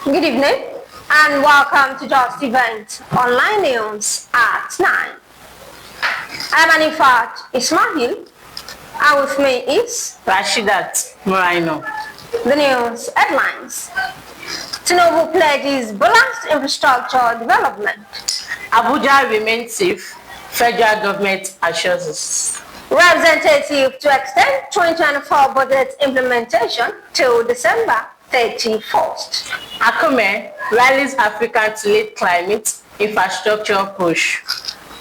Good evening and welcome to Justeventonline News at 9. I'm Anifat Ismail and with me is Rashidat Muraino. The news headlines. Tinubu pledges balanced infrastructure development. Abuja remains safe, federal government assures us. Representative to extend 2024 budget implementation till December 31st. Akume rallies Africa to lead climate infrastructure push.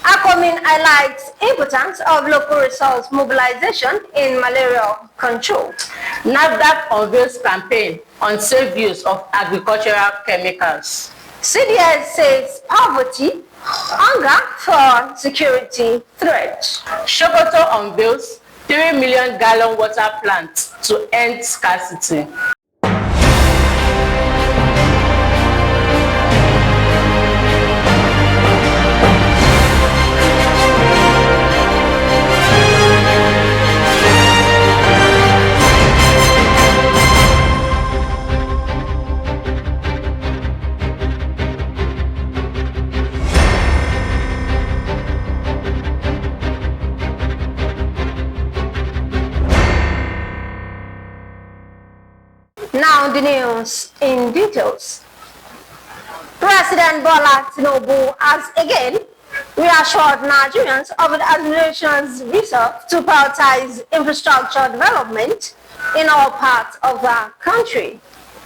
ACOMIN highlights importance of local resource mobilization in malaria control. NAFDAC unveils campaign on safe use of agricultural chemicals. CDS says poverty, hunger for security threat. Sokoto unveils 3 million gallon water plant to end scarcity. Now the news in details. President Bola Tinubu has again reassured Nigerians of the administration's resolve to prioritize infrastructure development in all parts of the country.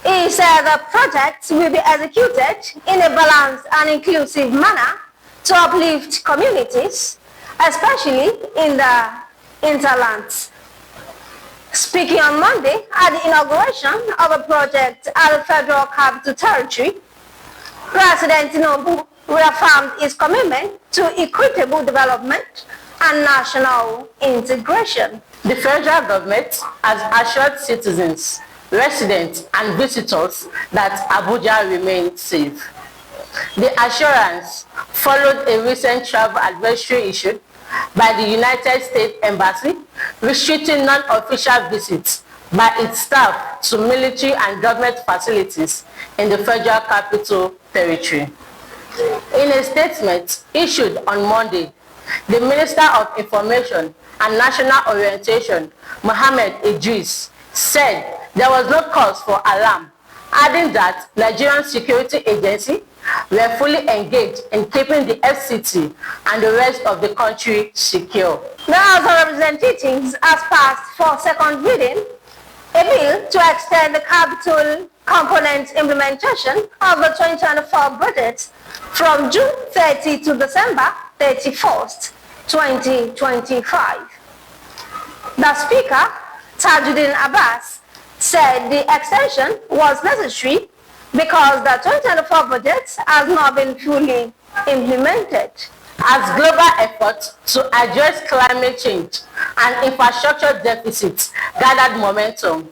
He said the projects will be executed in a balanced and inclusive manner to uplift communities, especially in the hinterlands. Speaking on Monday at the inauguration of a project at the Federal Capital Territory, President Tinubu reaffirmed his commitment to equitable development and national integration. The federal government has assured citizens, residents and visitors that Abuja remains safe. The assurance followed a recent travel advisory issued by the United States Embassy restricting non-official visits by its staff to military and government facilities in the Federal Capital Territory. In a statement issued on Monday, the Minister of Information and National Orientation, Mohammed Idris, said there was no cause for alarm, adding that Nigerian security agencies were fully engaged in keeping the FCT and the rest of the country secure. The House of Representatives has passed for second reading a bill to extend the capital component implementation of the 2024 budget from June 30 to December 31st, 2025. The Speaker, Tajuddin Abbas, said the extension was necessary because the 2024 budget has not been fully implemented. As global efforts to address climate change and infrastructure deficits gathered momentum,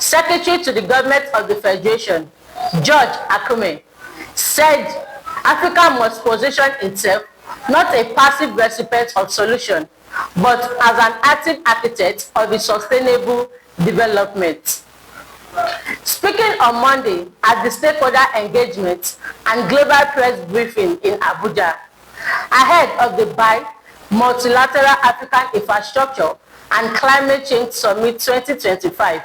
Secretary to the Government of the Federation, George Akume, said Africa must position itself not a passive recipient of solution, but as an active architect of the sustainable development. Speaking on Monday at the stakeholder engagement and global press briefing in Abuja, ahead of the Multilateral African Infrastructure and Climate Change Summit 2025,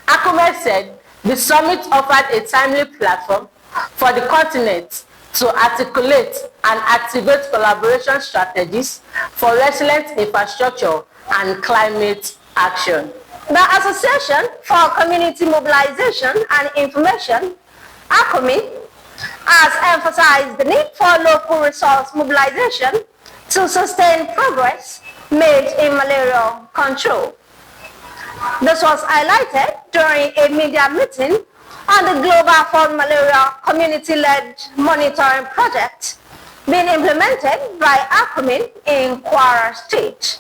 Akume said the summit offered a timely platform for the continent to articulate and activate collaboration strategies for resilient infrastructure and climate action. The Association for Community Mobilization and Information, ACOMIN, has emphasized the need for local resource mobilization to sustain progress made in malaria control. This was highlighted during a media meeting on the Global Fund Malaria Community-led monitoring project being implemented by ACOMIN in Kwara State.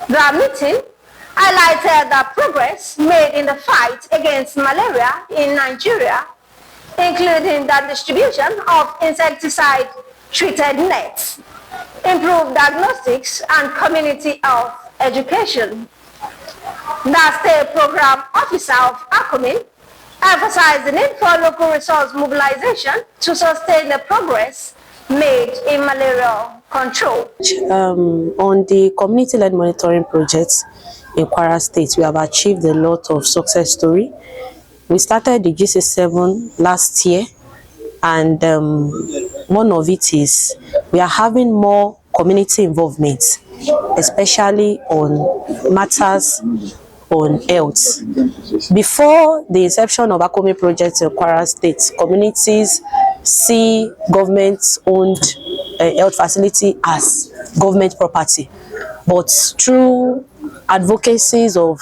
The meeting highlighted the progress made in the fight against malaria in Nigeria, including the distribution of insecticide-treated nets, improved diagnostics, and community health education. The State Program Officer of ACOMIN, emphasized the need for local resource mobilization to sustain the progress made in malaria control. On the community-led monitoring project in Kwara State, we have achieved a lot of success story. We started the GC7 last year, and one of it is we are having more community involvement, especially on matters on health. Before the inception of ACOMIN project in Kwara State, communities see government-owned health facility as government property. But through advocacies of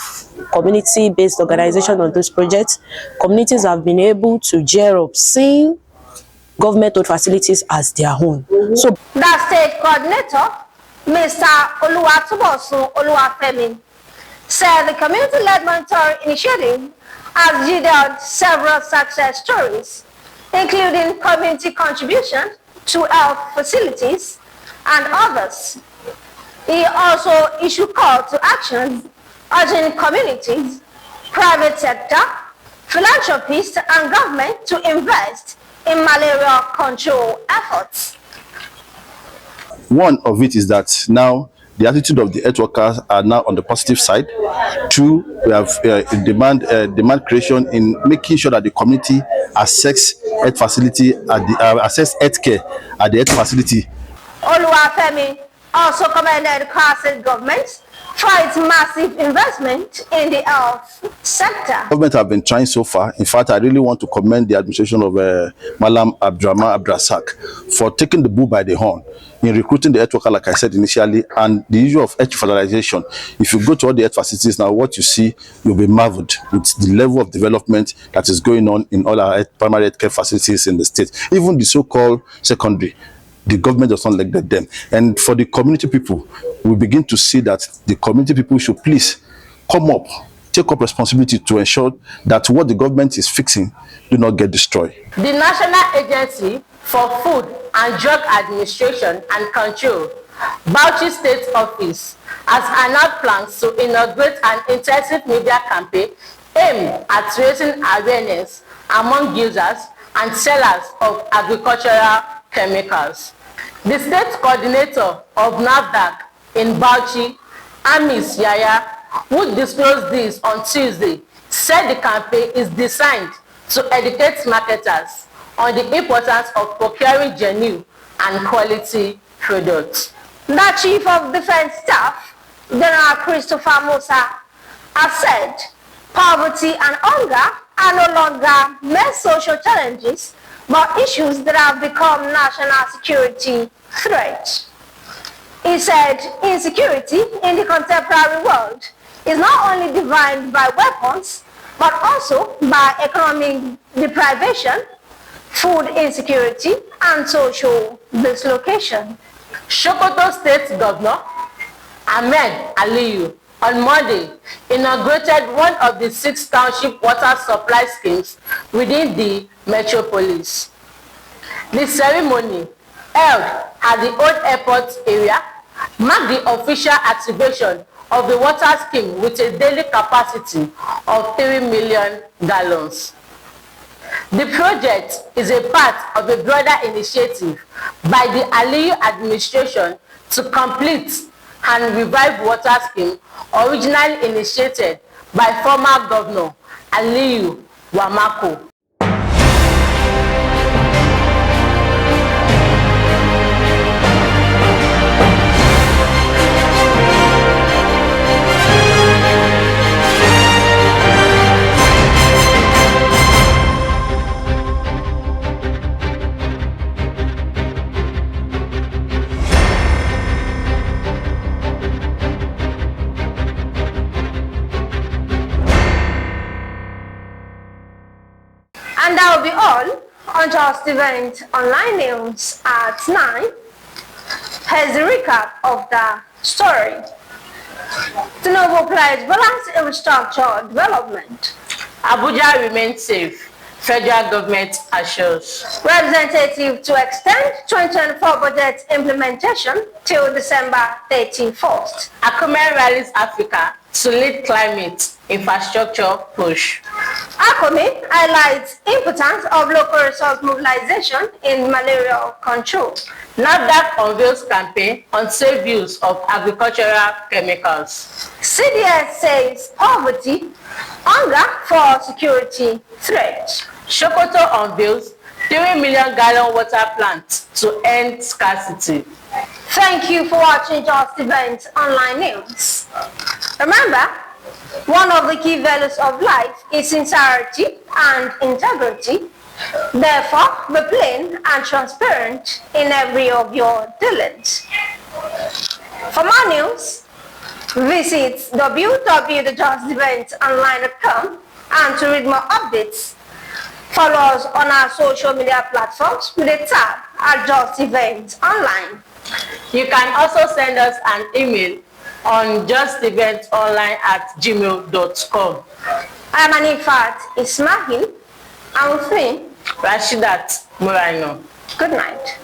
community-based organization on those projects, communities have been able to gear up, seeing government-owned facilities as their own. So, the state coordinator, Mr. Oluwatubosun Oluwafemi, said the community-led monitoring initiative has yielded several success stories, including community contribution to health facilities and others. He also issued call to action urging communities, private sector, philanthropists, and government to invest in malaria control efforts. One of it is that now the attitude of the health workers are now on the positive side. Two, we have demand creation in making sure that the community access health facility at the access health care at the health facility. Oluwafemi also commended the Kwara State government for its massive investment in the health sector. Government have been trying so far. In fact, I really want to commend the administration of Malam Abdurrahman Abdrasak for taking the bull by the horn in recruiting the health worker, like I said initially, and the issue of health fertilization. If you go to all the health facilities now, what you see, you'll be marveled with the level of development that is going on in all our primary health care facilities in the state. Even the so-called secondary, the government does not neglect them. And for the community people, we begin to see that the community people should please come up, take up responsibility to ensure that what the government is fixing do not get destroyed. The National Agency for Food and Drug Administration and Control, Bauchi State Office, has announced plans to inaugurate an intensive media campaign aimed at raising awareness among users and sellers of agricultural chemicals. The state coordinator of NAFDAC in Bauchi, Amis Yaya, who disclosed this on Tuesday, said the campaign is designed to educate marketers on the importance of procuring genuine and quality products. The Chief of Defense Staff, General Christopher Musa, has said poverty and hunger are no longer mere social challenges, but issues that have become national security threats. He said insecurity in the contemporary world is not only defined by weapons, but also by economic deprivation, food insecurity, and social dislocation. Sokoto State Governor Ahmed Aliyu on Monday inaugurated one of the 6 township water supply schemes within the metropolis. The ceremony, held at the old airport area, marked the official activation of the water scheme with a daily capacity of 3 million gallons. The project is a part of a broader initiative by the Aliyu administration to complete and revive water scheme originally initiated by former Governor Aliyu Wamako. And that will be all on Justeventonline News at 9. Here's the recap of the story. Tinubu pledged balanced infrastructure development. Abuja remains safe, federal government assures. Representative to extend 2024 budget implementation till December 31st. Akume rallies Africa to lead climate infrastructure push. ACOMIN highlights importance of local resource mobilization in malaria control. NAFDAC unveils campaign on safe use of agricultural chemicals. CDS says poverty, hunger for security threat. Sokoto unveils 3 million gallon water plant to end scarcity. Thank you for watching Justeventonline News. Remember, one of the key values of life is sincerity and integrity. Therefore, be plain and transparent in every of your dealings. For more news, visit www.justeventonline.com, and to read more updates, follow us on our social media platforms with a tab at Justeventonline. You can also send us an email on justeventonline@gmail.com. I am Anifat Ismail, and with me, Rashidat Muraino. good night.